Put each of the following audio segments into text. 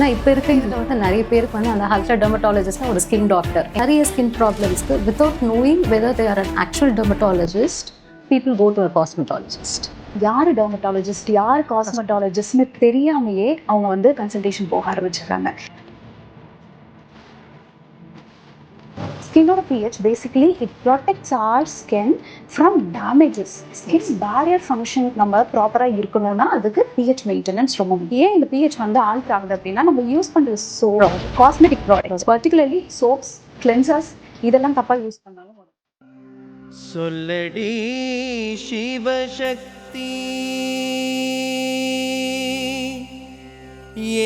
ஏன்னா இப்போ இருக்கிறதுல வந்து நிறைய பேருக்கு வந்து அந்த ஹல்ட்ரா டெர்மட்டாலஜிஸ்ட்னா ஒரு ஸ்கின் டாக்டர். நிறைய ஸ்கின் ப்ராப்ளம்ஸ்க்கு without knowing whether they are an actual dermatologist people go to a cosmetologist. யார் டெர்மட்டாலஜிஸ்ட் யார் காஸ்மெட்டாலஜிஸ்ட்னு தெரியாமையே அவங்க வந்து கன்சல்டேஷன் போக ஆரம்பிச்சிடுறாங்க. ஸ்கின்னோட pH basically it protects our skin from damages. Skin barrier function நம்ம ப்ராப்பராக இருக்கணும்னா அதுக்கு pH மெயின்டெனன்ஸ் ரொம்ப முக்கியம். ஏன் இந்த pH வந்து ஆல்ட் ஆகுது அப்படின்னா நம்ம யூஸ் பண்ணுற cosmetic products particularly soaps, cleansers இதெல்லாம் தப்பாக யூஸ் பண்ணாலும் சொல்லடி சிவசக்தி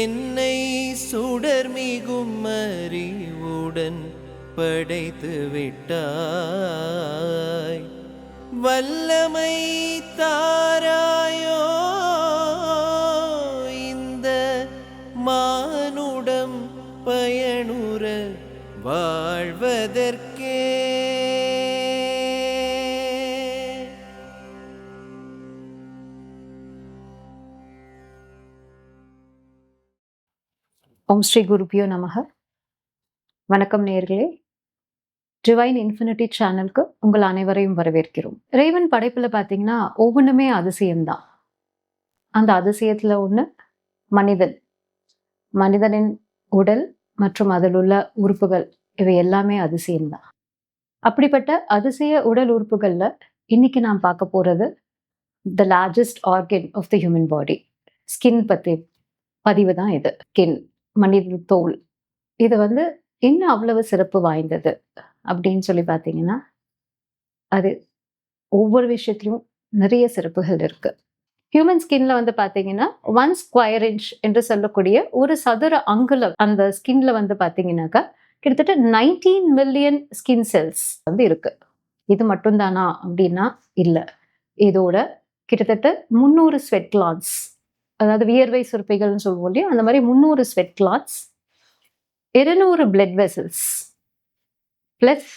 என்னை சுடர்மிகும் அறிவுடன் படைத்து விட்டாய், வல்லமை தாராயோ இந்த மானுடம் பயனுற வாழ்வதற்கே. ஓம் ஸ்ரீ குருபியோ நமக. வணக்கம் நேயர்களே. டிவைன் இன்ஃபினிட்டி சேனலுக்கு உங்கள் அனைவரையும் வரவேற்கிறோம். இறைவன் படைப்பில் பார்த்தீங்கன்னா ஒவ்வொன்றுமே அதிசயம்தான். அந்த அதிசயத்தில் ஒன்று மனிதன். மனிதனின் உடல் மற்றும் அதில் உள்ள உறுப்புகள் இவை எல்லாமே அதிசயம்தான். அப்படிப்பட்ட அதிசய உடல் உறுப்புகளில் இன்னைக்கு நாம் பார்க்க போகிறது the largest organ of the human body, skin பற்றி பதிவு தான் இது. ஸ்கின், மனித தோல், இது வந்து இன்னும் அவ்வளவு சிறப்பு வாய்ந்தது அப்படின்னு சொல்லி பார்த்தீங்கன்னா அது ஒவ்வொரு விஷயத்திலும் நிறைய சிறப்புகள் இருக்கு. ஹியூமன் ஸ்கின்ல வந்து பார்த்தீங்கன்னா 1 ஸ்கொயர் இன்ச் என்று சொல்லக்கூடிய ஒரு சதுர அங்குலம் அந்த ஸ்கின்ல வந்து பார்த்தீங்கன்னாக்கா கிட்டத்தட்ட 19 மில்லியன் ஸ்கின் செல்ஸ் வந்து இருக்கு. இது மட்டும்தானா அப்படின்னா இல்லை. இதோட கிட்டத்தட்ட 300 ஸ்வெட் கிளான்ஸ், அதாவது வியர்வை சுரப்பிகள்னு சொல்லுவோம் இல்லையா, அந்த மாதிரி 300 sweat glands, 200 blood vessels plus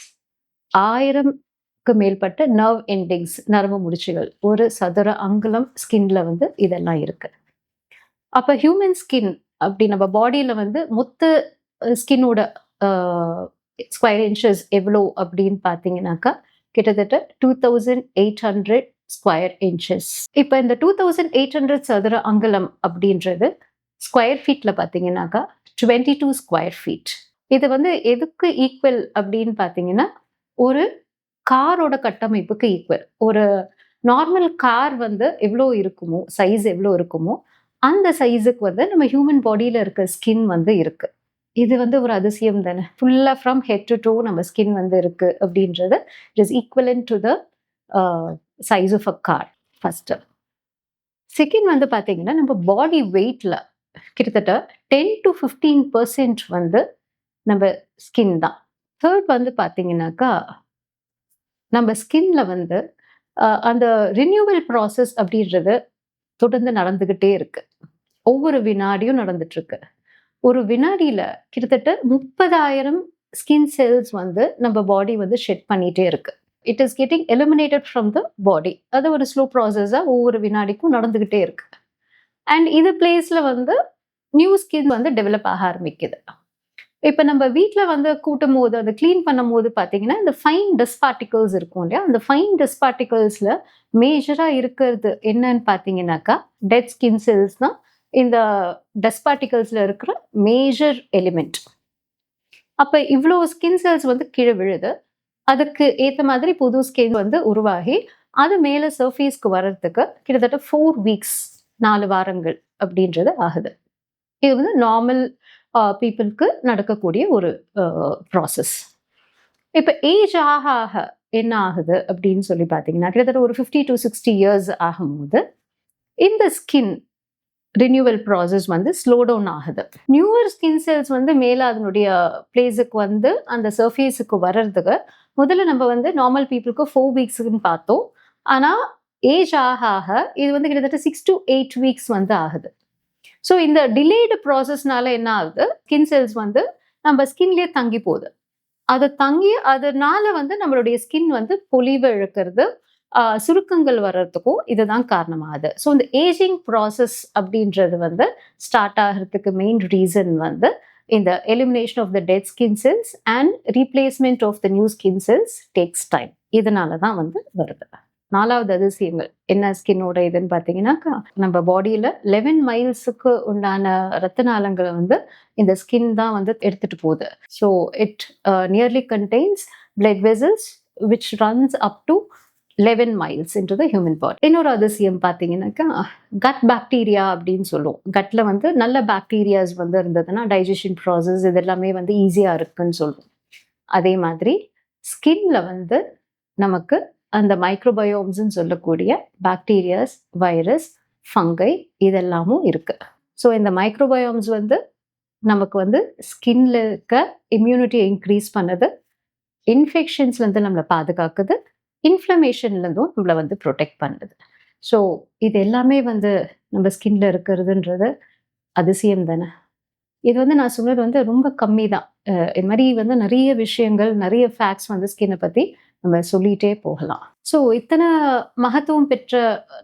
1000க்கு மேற்பட்ட நர்வ் எண்டிங்ஸ், நரம்பு முடிச்சுகள் ஒரு சதுர அங்குலம் ஸ்கின்ல வந்து இதெல்லாம் இருக்கு. அப்ப ஹியூமன் ஸ்கின் அப்படி நம்ம பாடியில வந்து மொத்த ஸ்கின்னோட ஸ்கொயர் இன்ச்சஸ் எவ்வளோ அப்படின்னு பார்த்தீங்கன்னாக்கா கிட்டத்தட்ட 2800 ஸ்கொயர் இன்ச்சஸ். இப்போ இந்த 2800 சதுர அங்குலம் அப்படின்றது ஸ்கொயர் ஃபீட்ல பார்த்தீங்கன்னாக்கா 22 ஸ்கொயர் ஃபீட். இது வந்து எதுக்கு ஈக்குவல் அப்படின்னு பார்த்தீங்கன்னா ஒரு காரோட கட்டமைப்புக்கு ஈக்குவல். ஒரு நார்மல் கார் வந்து எவ்வளோ இருக்குமோ, சைஸ் எவ்வளோ இருக்குமோ அந்த சைஸுக்கு வந்து நம்ம ஹியூமன் பாடியில் இருக்க ஸ்கின் வந்து இருக்கு. இது வந்து ஒரு அதிசயம் தானே. ஃபுல்லாக ஃப்ரம் ஹெட் டு டோ நம்ம ஸ்கின் வந்து இருக்கு அப்படின்றது it is equivalent to the size of a car. First second வந்து பார்த்தீங்கன்னா நம்ம பாடி வெயிட்ல கிட்டத்தட்ட 10 to 15% வந்து நம்ம ஸ்கின் தான். தேர்ட் வந்து பார்த்தீங்கன்னாக்கா நம்ம ஸ்கின்ல வந்து அந்த ரினியூவல் ப்ராசஸ் அப்படின்றது தொடர்ந்து நடந்துக்கிட்டே இருக்கு. ஒவ்வொரு வினாடியும் நடந்துட்டு இருக்கு. ஒரு வினாடியில கிட்டத்தட்ட 30,000 ஸ்கின் செல்ஸ் வந்து நம்ம பாடி வந்து ஷெட் பண்ணிட்டே இருக்கு. It is getting eliminated from the body. அது ஒரு ஸ்லோ ப்ராசஸாக ஒவ்வொரு வினாடிக்கும் நடந்துக்கிட்டே இருக்கு. அண்ட் இது பிளேஸ்ல வந்து நியூ ஸ்கின் வந்து டெவலப் ஆக ஆரம்பிக்குது. இப்போ நம்ம வீட்டில் வந்து கூட்டும் போது அதை க்ளீன் பண்ணும் போது பார்த்தீங்கன்னா இந்த ஃபைன் டஸ்ட் பார்ட்டிகல்ஸ் இருக்கும் இல்லையா, அந்த ஃபைன் டஸ்ட் பார்ட்டிகல்ஸில் மேஜராக இருக்கிறது என்னன்னு பார்த்தீங்கன்னாக்கா டெட் ஸ்கின் செல்ஸ் தான் இந்த டஸ்ட் பார்ட்டிகல்ஸில் இருக்கிற மேஜர் எலிமெண்ட். அப்போ இவ்வளோ ஸ்கின் செல்ஸ் வந்து கீழே விழுது. அதுக்கு ஏற்ற மாதிரி புது ஸ்கின் வந்து உருவாகி அது மேலே சர்ஃபேஸ்க்கு வர்றதுக்கு கிட்டத்தட்ட 4 வீக்ஸ் 4 வாரங்கள் அப்படின்றது ஆகுது. இது வந்து நார்மல் பீப்புளுக்கு நடக்கக்கூடிய ஒரு ப்ராசஸ். இப்போ ஏஜ் ஆக ஆக என்ன ஆகுது அப்படின்னு சொல்லி பார்த்தீங்கன்னா கிட்டத்தட்ட ஒரு 50 to 60 இயர்ஸ் ஆகும்போது இந்த ஸ்கின் ரினியூவல் ப்ராசஸ் வந்து ஸ்லோ டவுன் ஆகுது. நியூவர் ஸ்கின் செல்ஸ் வந்து மேலே அதனுடைய பிளேஸுக்கு வந்து அந்த சர்ஃபேஸுக்கு வர்றதுக்கு முதல்ல நம்ம வந்து நார்மல் பீப்புளுக்கு 4 வீக்ஸுக்குன்னு பார்த்தோம். ஆனால் ஏஜ் ஆக ஆக இது வந்து கிட்டத்தட்ட 6 to 8 வீக்ஸ் வந்து ஆகுது. ஸோ இந்த டிலேடு ப்ராசஸ்னால என்ன ஆகுது, ஸ்கின் செல்ஸ் வந்து நம்ம ஸ்கின்லேயே தங்கி போகுது. அது தங்கி அதனால வந்து நம்மளுடைய ஸ்கின் வந்து பொலிவு இழக்கிறது, சுருக்கங்கள் வர்றதுக்கும் இதுதான் காரணமாகுது. ஸோ இந்த ஏஜிங் ப்ராசஸ் அப்படின்றது வந்து ஸ்டார்ட் ஆகிறதுக்கு மெயின் ரீசன் வந்து இந்த elimination of the dead skin cells and replacement of the new skin cells takes time. இதனால தான் வந்து வருது. 4வது அதிசயங்கள் என்ன ஸ்கின்னோட இதுன்னு பார்த்தீங்கன்னாக்கா, நம்ம பாடியில் 11 மைல்ஸுக்கு உண்டான ரத்த நாளங்களை வந்து இந்த ஸ்கின் தான் வந்து எடுத்துட்டு போகுது. So it nearly contains blood vessels which runs up to 11 miles into the human body. இன்னொரு அதிசயம் பார்த்தீங்கன்னாக்கா, கட் பாக்டீரியா அப்படின்னு சொல்லுவோம். கட்டில் வந்து நல்ல பாக்டீரியாஸ் வந்து இருந்ததுன்னா டைஜஷன் ப்ராசஸ் இது எல்லாமே வந்து ஈஸியாக இருக்குன்னு சொல்லுவோம். அதே மாதிரி ஸ்கின்ல வந்து நமக்கு அந்த மைக்ரோபயோம்ஸ்ன்னு சொல்லக்கூடிய பாக்டீரியாஸ், வைரஸ், ஃபங்கை இதெல்லாமும் இருக்கு. ஸோ இந்த மைக்ரோபயோம்ஸ் வந்து நமக்கு வந்து ஸ்கின்ல இருக்க இம்யூனிட்டியை இன்க்ரீஸ் பண்ணுது, இன்ஃபெக்ஷன்ஸ்லேருந்து நம்மளை பாதுகாக்குது, இன்ஃப்ளமேஷன்லேருந்தும் நம்மளை வந்து ப்ரொடெக்ட் பண்ணுது. ஸோ இது எல்லாமே வந்து நம்ம ஸ்கின்ல இருக்கிறதுன்றது அதிசயம் தானே. இது வந்து நான் சொன்னது வந்து ரொம்ப கம்மி தான். இது மாதிரி வந்து நிறைய விஷயங்கள், நிறைய ஃபேக்ட்ஸ் வந்து ஸ்கின்னை பற்றி நம்ம சொல்லிகிட்டே போகலாம். ஸோ இத்தனை மகத்துவம் பெற்ற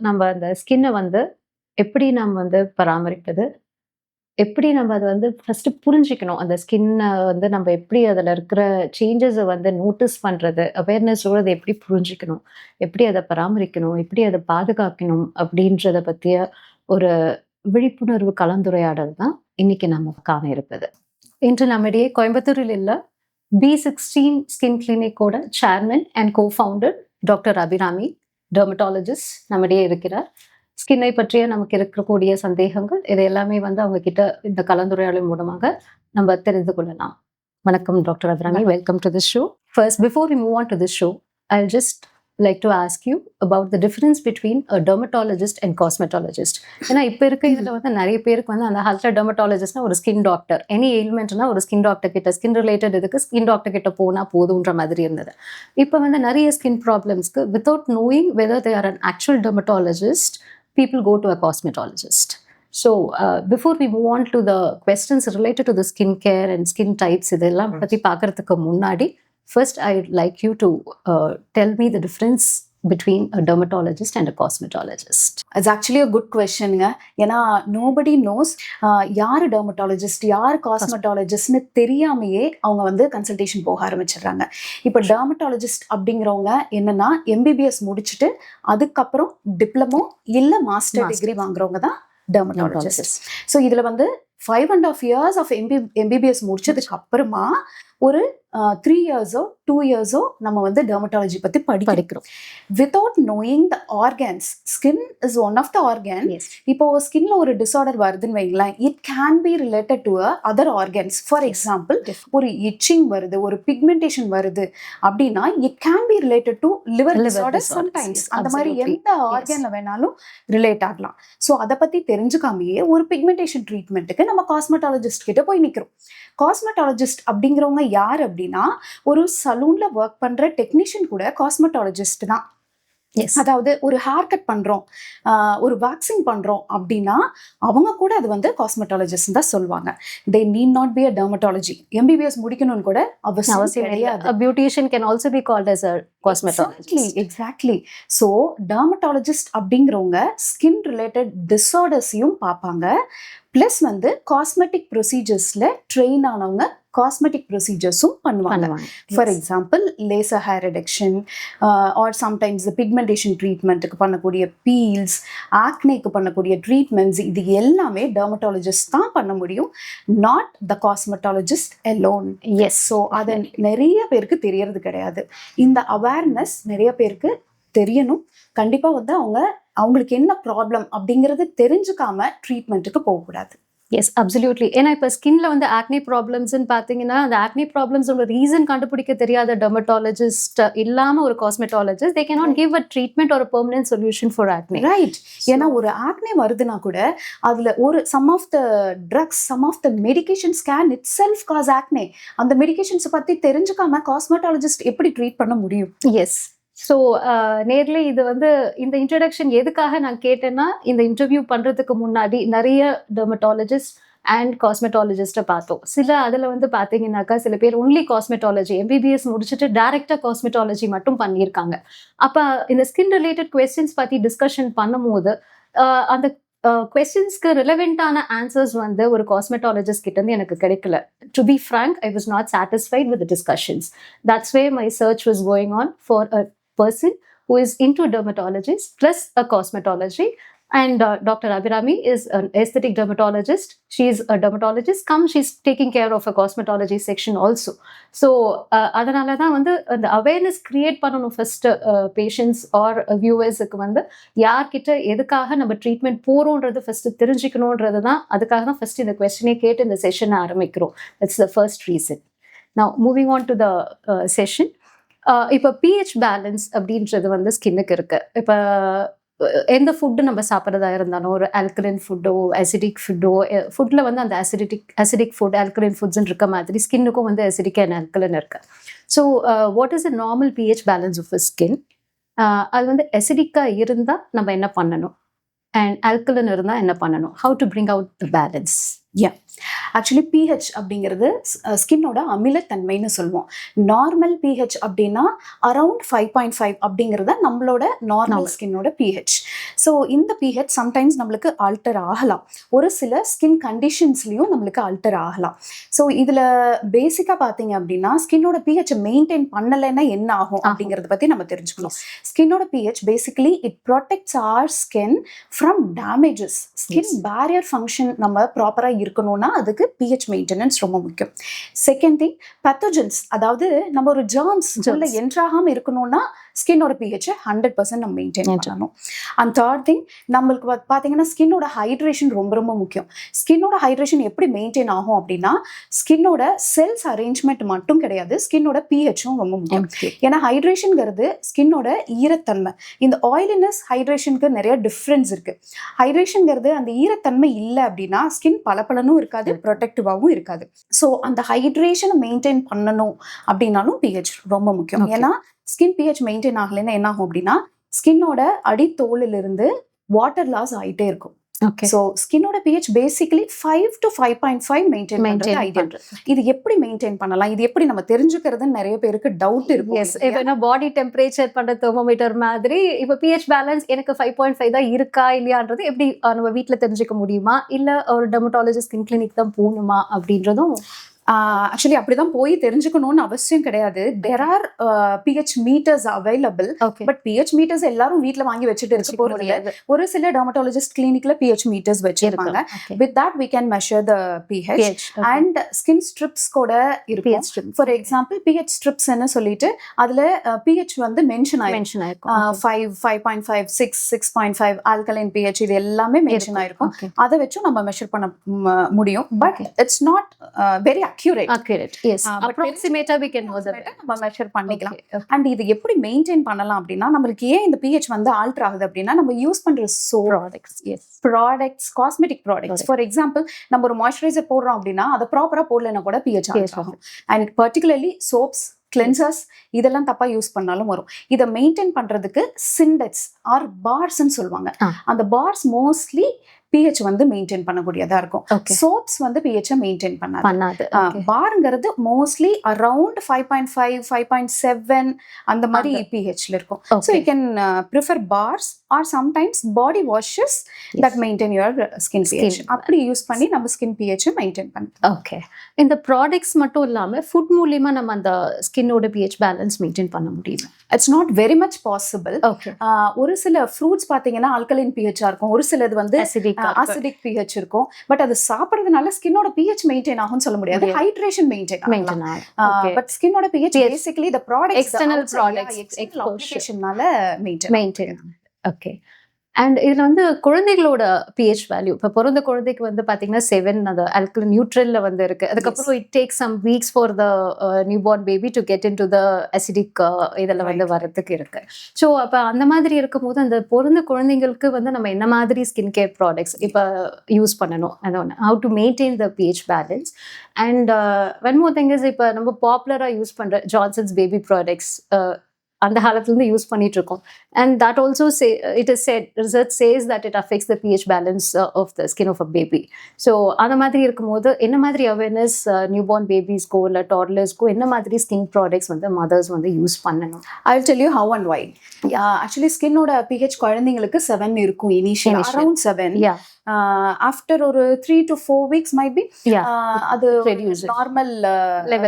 நம்ம அந்த ஸ்கின்னை வந்து எப்படி நம்ம வந்து பராமரிப்பது, எப்படி நம்ம அதை வந்து ஃபஸ்ட்டு புரிஞ்சிக்கணும், அந்த ஸ்கின்னை வந்து நம்ம எப்படி அதில் இருக்கிற சேஞ்சஸை வந்து நோட்டீஸ் பண்ணுறது, அவேர்னஸோடு அதை எப்படி புரிஞ்சிக்கணும், எப்படி அதை பராமரிக்கணும், எப்படி அதை பாதுகாக்கணும் அப்படின்றத பற்றிய ஒரு விழிப்புணர்வு கலந்துரையாடல் தான் இன்னைக்கு நம்ம காண இருப்பது. இன்று நம்மிடையே கோயம்புத்தூரில் உள்ள B16 ஸ்கின் கிளினிக்கோட chairman and cofounder doctor Abirami, dermatologist நம்மிடையே இருக்கிறார். ஸ்கின்னை பற்றிய நமக்கு இருக்கக்கூடிய சந்தேகங்கள் இது எல்லாமே வந்து அவங்க கிட்ட இந்த கலந்துரையாடல் மூலமாக நம்ம தெரிந்து கொள்ளலாம். வணக்கம் doctor Abirami, welcome to this show. First, before we move on to this show, I'll just like to ask you about the difference between a dermatologist and cosmetologist. ஏன்னா இப்போ இருக்க இதில் வந்து நிறைய பேருக்கு வந்து அந்த ஹல்சர் டெர்மட்டாலஜிஸ்ட்னா ஒரு ஸ்கின் டாக்டர், எனி எயில்மெண்ட்னா ஒரு ஸ்கின் டாக்டர் கிட்ட, ஸ்கின் ரிலேட்டட் இதுக்கு ஸ்கின் டாக்டர் கிட்ட போனால் போதுன்ற மாதிரி இருந்தது. இப்போ வந்து நிறைய ஸ்கின் ப்ராப்ளம்ஸ்க்கு without knowing whether they are an actual dermatologist, people go to a cosmetologist. So before we move on to the questions related to the skincare and skin types இதெல்லாம் பற்றி பார்க்கறதுக்கு முன்னாடி, first I'd like you to tell me the difference between a dermatologist and a cosmetologist. It's actually a good question. ஏன்னா nobody knows யார் dermatologist யார் காஸ்மெட்டாலஜிஸ்ட்னு தெரியாமையே அவங்க வந்து கன்சல்டேஷன் போக ஆரம்பிச்சிடுறாங்க. இப்போ டெர்மட்டாலஜிஸ்ட் அப்படிங்கிறவங்க என்னன்னா MBBS முடிச்சுட்டு அதுக்கப்புறம் டிப்ளமோ இல்லை மாஸ்டர் டிகிரி வாங்குறவங்க தான் டெர்மட்டாலஜிஸ்ட். ஸோ இதில் வந்து 5.5 years ஆஃப் MBBS முடிச்சதுக்கு அப்புறமா ஒரு 3 yearsோ 2 yearsோ நம்ம வந்து டெர்மட்டாலஜி பற்றி படிக்கிறோம். Without knowing the organs, skin is one of the organ. இப்போ ஸ்கின்ல ஒரு டிஸார்டர் வருதுன்னு வைங்களேன், it can be related to other organs. For example, ஒரு இச்சிங் வருது, ஒரு பிக்மெண்டேஷன் வருது அப்படின்னா it can be related to liver disorder sometimes. அந்த மாதிரி எந்த ஆர்கன்ல வேணாலும் ரிலேட் ஆகலாம். ஸோ அதை பற்றி தெரிஞ்சுக்காமையே ஒரு பிக்மெண்டேஷன் ட்ரீட்மெண்ட்டுக்கு நம்ம காஸ்மெட்டாலஜிஸ்ட் கிட்ட போய் நிற்கிறோம். காஸ்மெட்டாலஜிஸ்ட் அப்படிங்கிறவங்க யார் அப்படின்னா, ஒரு சலூன்ல ஒர்க் பண்ற டெக்னீஷியன் கூட காஸ்மெட்டாலஜிஸ்ட் தான். அதாவது ஒரு ஹேர் கட் பண்றோம், ஒரு வேக்சிங் பண்றோம் அப்படின்னா அவங்க கூட அது வந்து காஸ்மெட்டாலஜிஸ்ட் தான் சொல்லுவாங்க. they need not be a dermatology. MBBS முடிக்கணும்னு கூட அவசியம் கிடையாது. A beautician can also be called as a cosmetologist. Exactly. So dermatologist அப்படிங்கிறவங்க ஸ்கின் ரிலேட்டட் டிஸார்டர்ஸையும் பார்ப்பாங்க. ப்ளஸ் வந்து காஸ்மெட்டிக் ப்ரொசீஜர்ஸ்ல ட்ரெயின் ஆனவங்க காஸ்மெட்டிக் ப்ரொசீஜர்ஸும் பண்ணுவாங்க. For example, laser hair reduction or sometimes pigmentation ட்ரீட்மெண்ட்டுக்கு பண்ணக்கூடிய பீல்ஸ், ஆக்னேக்கு பண்ணக்கூடிய ட்ரீட்மெண்ட்ஸ், இது எல்லாமே டெர்மட்டாலஜிஸ்ட் தான் பண்ண முடியும், not the cosmetologist alone. Yes. So அது நிறைய பேருக்கு தெரியறது கிடையாது. இந்த அவேர்னஸ் நிறைய பேருக்கு தெரியணும். கண்டிப்பாக வந்து அவங்களுக்கு என்ன ப்ராப்ளம் அப்படிங்கிறது தெரிஞ்சுக்காம ட்ரீட்மெண்ட்டுக்கு போகக்கூடாது. Yes, absolutely. ஏன்னா இப்போ ஸ்கின்ல வந்து ஆக்னி ப்ராப்ளம்ஸ்ன்னு பார்த்தீங்கன்னா, அந்த ஆக்னி ப்ராப்ளம்ஸோட ரீசன் கண்டுபிடிக்க தெரியாத டெர்மட்டாலஜிஸ்ட் இல்லாமல் ஒரு cosmetologist, they can not give a treatment ஒரு permanent solution for acne. Right. ஏன்னா ஒரு ஆக்னி வருதுன்னா கூட அதில் ஒரு some of the drugs, some of the medications can itself cause acne. அந்த மெடிகேஷன்ஸை பற்றி தெரிஞ்சுக்காம காஸ்மெட்டாலஜிஸ்ட் எப்படி ட்ரீட் பண்ண முடியும்? எஸ். ஸோ நேர்லி இது வந்து இந்த இன்ட்ரடக்ஷன் எதுக்காக நான் கேட்டேன்னா, இந்த இன்டர்வியூ பண்ணுறதுக்கு முன்னாடி நிறைய டெர்மட்டாலஜிஸ்ட் அண்ட் காஸ்மெட்டாலஜிஸ்ட்டை பார்த்தோம். சில அதில் வந்து பார்த்தீங்கன்னாக்கா சில பேர் ஒன்லி காஸ்மெட்டாலஜி எம்பிபிஎஸ் முடிச்சுட்டு டைரெக்டாக காஸ்மெட்டாலஜி மட்டும் பண்ணியிருக்காங்க. அப்போ இந்த ஸ்கின் ரிலேட்டட் கொஸ்டின்ஸ் பற்றி டிஸ்கஷன் பண்ணும்போது அந்த கொஸ்டின்ஸ்க்கு ரிலவெண்டான ஆன்சர்ஸ் வந்து ஒரு காஸ்மெட்டாலஜிஸ்ட் கிட்ட இருந்து எனக்கு கிடைக்கல. To be frank, I was not satisfied with discussions. That's way my search was going on for a person who is into dermatologist plus a cosmetology. And Dr. Abhirami is an aesthetic dermatologist. She is a dermatologist she's taking care of a cosmetology section also. So அதனால தான் வந்து அந்த awareness create பண்ணணும் first patients R வியூவர்ஸுக்கு வந்து யார்கிட்ட எதுக்காக நம்ம treatment போகிறோன்றது first தெரிஞ்சுக்கணுன்றது தான். அதுக்காக தான் ஃபர்ஸ்ட் இந்த கொஸ்டினே கேட்டு இந்த செஷனை ஆரம்பிக்கிறோம். That's the first reason. Now moving on to the session. இப்போ பிஹெச் பேலன்ஸ் அப்படின்றது வந்து ஸ்கின்னுக்கு இருக்கு. இப்போ எந்த ஃபுட்டு நம்ம சாப்பிட்றதா இருந்தாலும் ஒரு ஆல்கலைன் ஃபுட்டோ அசிடிக் ஃபுட்டோ ஃபுட்டில் வந்து அந்த அசிடிக் ஃபுட் ஆல்கலைன் ஃபுட்ஸ்ன்னு இருக்க மாதிரி ஸ்கின்னுக்கும் வந்து அசிடிக் அண்ட் ஆல்கலைன் இருக்கு. So what is a normal pH balance of a skin? அது வந்து அசிடிக்காக இருந்தால் நம்ம என்ன பண்ணணும் அண்ட் ஆல்கலைன் இருந்தால் என்ன பண்ணணும்? How to bring out the balance? Actually pH அப்படிங்கிறது ஸ்கின்னோட அமிலத்தன்மைன்னு சொல்லுவோம். நார்மல் பிஹெச் அப்படின்னா அரவுண்ட் 5.5 அப்படிங்கிறத நம்மளோட நார்மல் ஸ்கின்னோட பிஹெச். ஸோ இந்த பிஹெச் சம்டைம்ஸ் நம்மளுக்கு ஆல்டர் ஆகலாம். ஒரு சில ஸ்கின் கண்டிஷன்ஸ்லையும் நம்மளுக்கு ஆல்டர் ஆகலாம். ஸோ இதில் பேசிக்காக பார்த்தீங்க அப்படின்னா ஸ்கின்னோட பிஹெச்சை மெயின்டைன் பண்ணலைன்னா என்ன ஆகும் அப்படிங்கிறத பற்றி நம்ம தெரிஞ்சுக்கணும். ஸ்கின்னோட pH basically it protects our skin from damages. Skin barrier function நம்ம ப்ராப்பராக இருக்கணும்னா அதுக்கு pH மெயின்டெனன்ஸ் ரொம்ப முக்கியம். செகண்ட் திங், பேத்தோஜன்ஸ், அதாவது நம்ம ஒரு ஜெர்ம்ஸ் உள்ள என்ட்ராகாம இருக்கணும்னா ஸ்கின்னோட pH 100% நம்ம மெயின்டைன் பண்ணணும். அண்ட் தேர்ட் திங், நம்மளுக்கு பார்த்தீங்கன்னா ஸ்கின்னோட ஹைட்ரேஷன் ரொம்ப ரொம்ப முக்கியம். ஸ்கின்னோட ஹைட்ரேஷன் எப்படி மெயின்டைன் ஆகும் அப்படின்னா ஸ்கின்னோட செல்ஸ் அரேஞ்ச்மெண்ட் மட்டும் கிடையாது, ஸ்கின்னோட pHம் ரொம்ப முக்கியம். ஏன்னா ஹைட்ரேஷன்ங்கிறது ஸ்கின்னோட ஈரத்தன்மை. இந்த ஆயிலினஸ் ஹைட்ரேஷனுக்கு நிறைய டிஃப்ரென்ஸ் இருக்கு. ஹைட்ரேஷன்ங்கிறது அந்த ஈரத்தன்மை இல்லை அப்படின்னா ஸ்கின் பளபளனும் இருக்காது, ப்ரொடெக்டிவாகவும் இருக்காது. ஸோ அந்த ஹைட்ரேஷனை மெயின்டைன் பண்ணணும் அப்படின்னாலும் pH ரொம்ப முக்கியம். ஏன்னா ஸ்கின் pH மெயின்டைன் ஆகலைன்னா என்ன ஆகும் அப்படின்னா ஸ்கின்னோட அடித்தோலிலிருந்து வாட்டர் லாஸ் ஆகிட்டே இருக்கும். ஸோ ஸ்கின்னோட pH பேசிக்கலி 5 to 5.5 மெயின்டைன் பண்றது ஐடியல். இது எப்படி மெயின்டைன் பண்ணலாம், இது எப்படி நம்ம தெரிஞ்சுக்கிறதுன்னு நிறைய பேருக்கு டவுட் இருக்கும். இப்போ பாடி டெம்பரேச்சர் பண்ற தெர்மோமீட்டர் மாதிரி இப்போ pH பேலன்ஸ் எனக்கு 5.5 தான் இருக்கா இல்லையான்றது எப்படி நம்ம வீட்டில் தெரிஞ்சுக்க முடியுமா, இல்லை ஒரு டெர்மட்டாலஜிஸ்ட் ஸ்கின் கிளினிக் தான் போகணுமா அப்படின்றதும் ஆக்சுவலி அப்படிதான் போய் தெரிஞ்சுக்கணும்னு அவசியம் கிடையாது. There are pH meters available. But pH meters எல்லாரும் வீட்ல வாங்கி வச்சுட்டு இருக்க போறது. ஒரு சில டெர்மட்டாலஜிஸ்ட் கிளினிக்ல pH மீட்டர்ஸ் வச்சிருப்பாங்க. With that we can measure the pH and skin strips கூட இருக்கும். ஃபார் எக்ஸாம்பிள் pH strips ன்னு சொல்லிட்டு அதுல pH வந்து மென்ஷன் ஆயிருக்கும். 5, 5.5, 6, 6.5 ஆல்கலைன் pH இது எல்லாமே மென்ஷன் ஆயிருக்கும். அதை வச்சு நம்ம மெஷர் பண்ண முடியும். But it's not very accurate. Yes, approximate we can know that நம்ம மெஷர் பண்ணிக்கலாம். அண்ட் இது எப்படி மெயின்டைன் பண்ணலாம் அப்படின்னா நம்மளுக்கு ஏன் இந்த pH வந்து ஆல்டர் ஆகுது அப்படின்னா நம்ம யூஸ் பண்ற soap products cosmetic products. For example நம்ம ஒரு மாய்ஸ்சரைசர் போடுறோம் அப்படின்னா அதை ப்ராப்பரா போடலைன்னா கூட pH ஆல்டர் ஆகும். அண்ட் பர்டிகுலர்லி சோப்ஸ், கிளென்சர்ஸ் இதெல்லாம் தப்பா யூஸ் பண்ணாலும் வரும். இதை மெயின்டைன் பண்றதுக்கு சிண்டெக்ஸ் ஆர் பார்ஸ்ன்னு சொல்லுவாங்க. அந்த பார்ஸ் மோஸ்ட்லி pH வந்து மெயின்டைன் பண்ணக்கூடியதா இருக்கும். சோப்ஸ் வந்து pH மெயின்டைன் பண்ணாது. பார்ங்கிறது மோஸ்ட்லி அரவுண்ட் 5.5, 5.7 அந்த மாதிரி pHல இருக்கும். So you can prefer bars or sometimes body washes that maintain your skin pH. அப்படி யூஸ் பண்ணி நம்ம ஸ்கின் pH மெயின்டைன் பண்ணலாம். ஓகே, இந்த ப்ராடக்ட்ஸ் மட்டும் இல்லாம ஃபுட் மூலமா நம்ம அந்த ஸ்கின்னோட pH பேலன்ஸ் மெயின்டைன் பண்ண முடியும்? It's not very much possible. ஒரு சில ஃப்ரூட்ஸ் பாத்தீங்கன்னா ஆல்கலைன் pH இருக்கும், ஒரு சிலது வந்து அசிடிக் pH இருக்கும். பட் அது சாப்பிடுறதுனால ஸ்கின்னோட pH மெயின்டைன் ஆகும்னு சொல்ல முடியாது. ஹைட்ரேஷன் மெயின்டைன் ஆகலாம். பட் ஸ்கின்னோட pH basically the products, external products, applicationனால மெயின்டைன். ஓகே. அண்ட் இதில் வந்து குழந்தைகளோட pH வேல்யூ இப்போ பிறந்த குழந்தைக்கு வந்து பார்த்தீங்கன்னா 7 அந்த ஆல்கலைன் நியூட்ரலில் வந்து இருக்குது. அதுக்கப்புறம் it take some weeks for the new born baby to get in to the acidic இதில் வந்து வரதுக்கு இருக்கு. ஸோ அப்போ அந்த மாதிரி இருக்கும்போது அந்த பிறந்த குழந்தைங்களுக்கு வந்து நம்ம என்ன மாதிரி ஸ்கின் கேர் ப்ராடக்ட்ஸ் இப்போ யூஸ் பண்ணணும், அது ஒன்று how to maintain the pH balance. And one more thing is இப்போ நம்ம பாப்புலராக யூஸ் பண்ணுற ஜான்சன்ஸ் பேபி ப்ராடக்ட்ஸ் அந்த காலத்துலேருந்து யூஸ் பண்ணிட்டு இருக்கோம். And that also it is said research says that it affects the pH balance of the skin of a baby. So அந்த மாதிரி இருக்கும்போது என்ன மாதிரி அவேர்னஸ் நியூ பார்ன் பேபிஸ்க்கோ இல்லை டாட்லர்ஸ்க்கோ என்ன மாதிரி ஸ்கின் ப்ராடக்ட்ஸ் வந்து மதர்ஸ் வந்து யூஸ் பண்ணணும்? I will tell you how and why. Actually ஸ்கின்னோட பிஹெச் குழந்தைங்களுக்கு 7 இருக்கும் இனிஷியல், அரௌண்ட் 7. ஆஃப்டர் ஒரு 3 to 4 weeks மைட் பி அது நார்மல்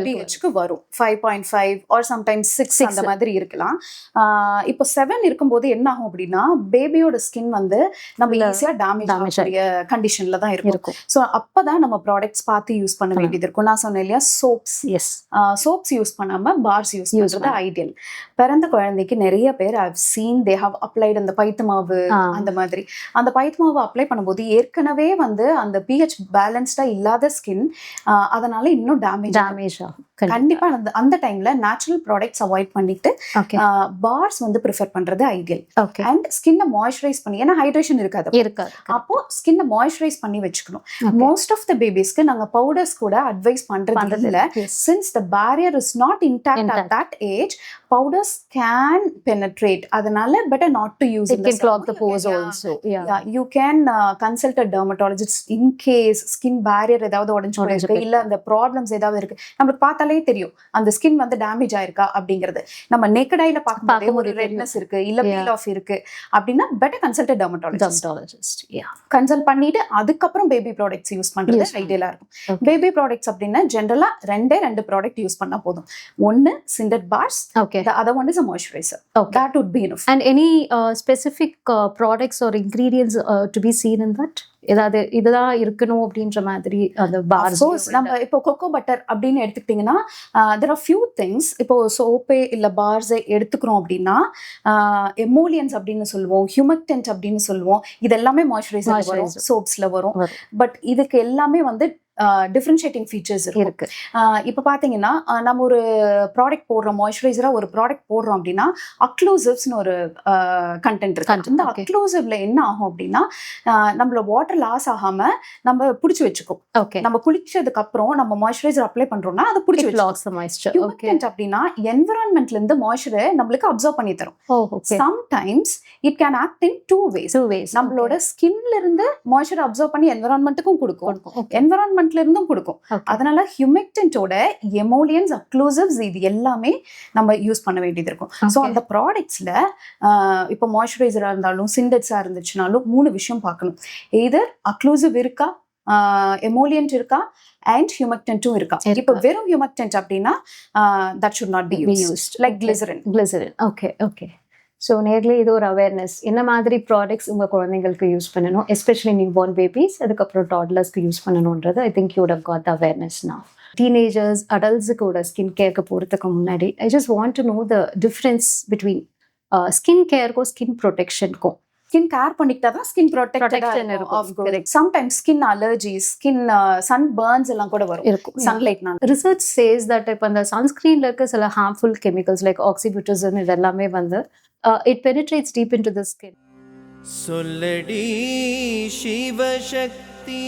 பிஹெச்க்கு வரும் 5.5 ஆர் சம்டைம்ஸ் 6 அந்த மாதிரி இருக்கலாம். இப்போ 7 இருக்கும்போது என்ன ஆகும் அப்படின்னா பேபியோட ஸ்கின் வந்து நம்ம ஈஸியா டேமேஜ் ஆகக்கூடிய கண்டிஷன்ல தான் இருக்கும். ஸோ அப்பதான் நம்ம ப்ராடக்ட்ஸ் பார்த்து யூஸ் பண்ண வேண்டியது இருக்கும். நான் சொன்னேன் இல்லையா, சோப்ஸ் யூஸ் பண்ணாம பார்ஸ் யூஸ் பண்றது ஐடியல். பிறந்த குழந்தைக்கு நிறைய பேர் I've seen they have applied அந்த பைத்து மாவு, அந்த மாதிரி அந்த பைத்து மாவு அப்ளை பண்ணும்போது ஏற்கனவே வந்து அந்த பிஹெச் பேலன்ஸ்டா இல்லாத ஸ்கின், அதனால இன்னும் டேமேஜ் ஆகும். கண்டிப்பா அந்த டைம்ல நேச்சுரல் ப்ராடக்ட்ஸ் அவாய்ட் பண்ணிட்டு பார்ஸ் வந்து ப்ரிஃபர் பண்றது ஐடியல். அண்ட் ஸ்கின்னை மாய்ஸ்சரைஸ் பண்ணி, ஏன்னா ஹைட்ரேஷன் இருக்காது, அப்போ ஸ்கின்னை மாய்ஸ்சரைஸ் பண்ணி வச்சுக்கணும். மோஸ்ட் ஆஃப் த பேபிஸ்க்கு நாங்க பவுடர்ஸ் கூட அட்வைஸ் பண்றது இல்ல. Since the barrier is not intact at that age, powders can penetrate. அதனால better not to use. It can clog the pores also. You can consult a dermatologist in case skin barrier ஏதாவது உடைஞ்சு போயிருக்கு, இல்ல அந்த problems ஏதாவது இருக்கு, நமக்கு பார்த்தாலே தெரியும் அந்த ஸ்கின் வந்து டேமேஜ் ஆயிருக்கா அப்படிங்கிறது. நம்ம நேக்கட் ஐல பார்க்கும்போது ஒரு ரெட்னஸ் இருக்கு, இல்ல பீல் ஆஃப் இருக்கு அப்படின்னா பெட்டர் கன்சல்ட் டெர்மட்டாலஜிஸ்ட். கன்சல்ட் பண்ணிட்டு அதுக்கப்புறம் பேபி ப்ராடக்ட்ஸ் யூஸ் பண்றது ஐடியலா இருக்கும். பேபி ப்ராடக்ட்ஸ் அப்படின்னா ஜென்ரலா 2 ப்ராடக்ட் யூஸ் பண்ணா போதும். ஒன்னு சிண்டட் parse, the other one is a moisturizer. That would be enough. And any specific products or ingredients to be seen in that? ஏதாவது இதுதான் இருக்கணும் அப்படின்ற மாதிரி அந்த பார்ஸ். நம்ம இப்போ கொக்கோ பட்டர் அப்படின்னு எடுத்துக்கிட்டீங்கன்னா there are few things. இப்போ சோப்பே இல்ல பார்ஸ் எடுத்துக்கிறோம் அப்படின்னா எமோலியன்ஸ் அப்படின்னு சொல்லுவோம், ஹியூமக்டன்ட் அப்படின்னு சொல்லுவோம். இது எல்லாமே மாய்ஸ்சரைசர் வரும், சோப்ஸ்ல வரும். பட் இதுக்கு எல்லாமே வந்து டிஃபரன்ஷியேட்டிங் ஃபீச்சர்ஸ் இருக்கு. இப்போ பார்த்தீங்கன்னா நம்ம ஒரு ப்ராடக்ட் போடுறோம், மாய்ஸ்சரைசரா ஒரு ப்ராடக்ட் போடுறோம் அப்படின்னா அக்ளூசிவ்ஸ்னு ஒரு கண்டென்ட் இருக்கு. அந்த அக்ளூசிவ்ல என்ன ஆகும் அப்படின்னா நம்மளோட வாட்டர் லாஸ் ஆகாம நம்ம பிடிச்சி வச்சுக்கும். நம்ம குளிச்சதுக்கு அப்புறம் நம்ம மாய்ஸ்சரைசர் அப்ளை பண்றோம்னா அதை பிடிச்சி வச்சுக்கும். அப்படின்னா என்விரான்மெண்ட்ல இருந்து மாய்ஸ்சரை நம்மளுக்கு அப்சர்வ் பண்ணி தரும். Sometimes it can act in 2 ways. நம்மளோட ஸ்கின்ல இருந்து மாய்ஸ்சரை அப்சர்வ் பண்ணி என்விரான்மெண்ட்டுக்கும் கொடுக்கும், என்விரான்மெண்ட் இருந்தும் கொடுக்கும். அதனால ஹியூமெக்டன்ட்டோட எமோலியன்ஸ், அக்ளூசிவ்ஸ் இது எல்லாமே நம்ம யூஸ் பண்ண வேண்டியது இருக்கும். ஸோ அந்த ப்ராடக்ட்ஸ்ல இப்போ மாய்ஸ்சரைசரா இருந்தாலும் சிண்டட்ஸா இருந்துச்சுனாலும் 3 விஷயம் பார்க்கணும். எய்தர் அக்ளூசிவ் இருக்கா, எமோலியன்ட் இருக்கா, அண்ட் ஹியூமக்டன்ட்டும் இருக்கா. இப்போ வெறும் ஹியூமக்டன்ட் அப்படின்னா that should not be used, like glycerin. Okay. So நேர்ல இது ஒரு அவேர்னஸ், என்ன மாதிரி ப்ராடக்ட்ஸ் உங்கள் குழந்தைங்களுக்கு யூஸ் பண்ணணும், எஸ்பெஷலி நியூ பார்ன் பேபிஸ், அதுக்கப்புறம் டாட்லர்ஸ்க்கு யூஸ் பண்ணணுன்றது I think you would have got the awareness now. Teenagers, அடல்ட்ஸுக்கோட ஸ்கின் கேருக்கு போகிறதுக்கு முன்னாடி I just want to know the difference between skin கேருக்கும் ஸ்கின் ப்ரொடெக்ஷனுக்கும். ஸ்கின் கேர் பண்ணிக்கிட்டா தான் ஸ்கின் ப்ரொடெக்ஷன் இருக்கும். Sometimes skin allergies, skin sunburns எல்லாம் கூட வரும் சன்லைட்னால. ரிசர்ச் சேஸ் தட் இப்போ அந்த சன்ஸ்கிரீன்ல இருக்க சில ஹார்ம்ஃபுல் கெமிக்கல்ஸ் லைக் ஆக்சிபியூட்டசன் இது எல்லாமே வந்து it penetrates deep into the skin. சொல்லடி சிவசக்தி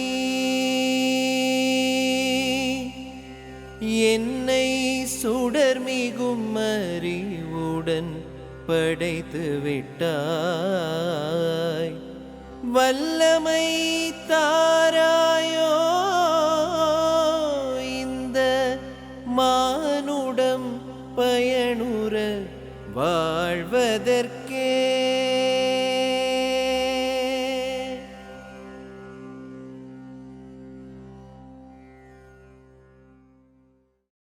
என்னை சுடர்மிகும் அறிவுடன் படைத்து விட்டாய், வல்லமை தாராயோ இந்த மானுடம் பயனுற வாழ்வதற்கே.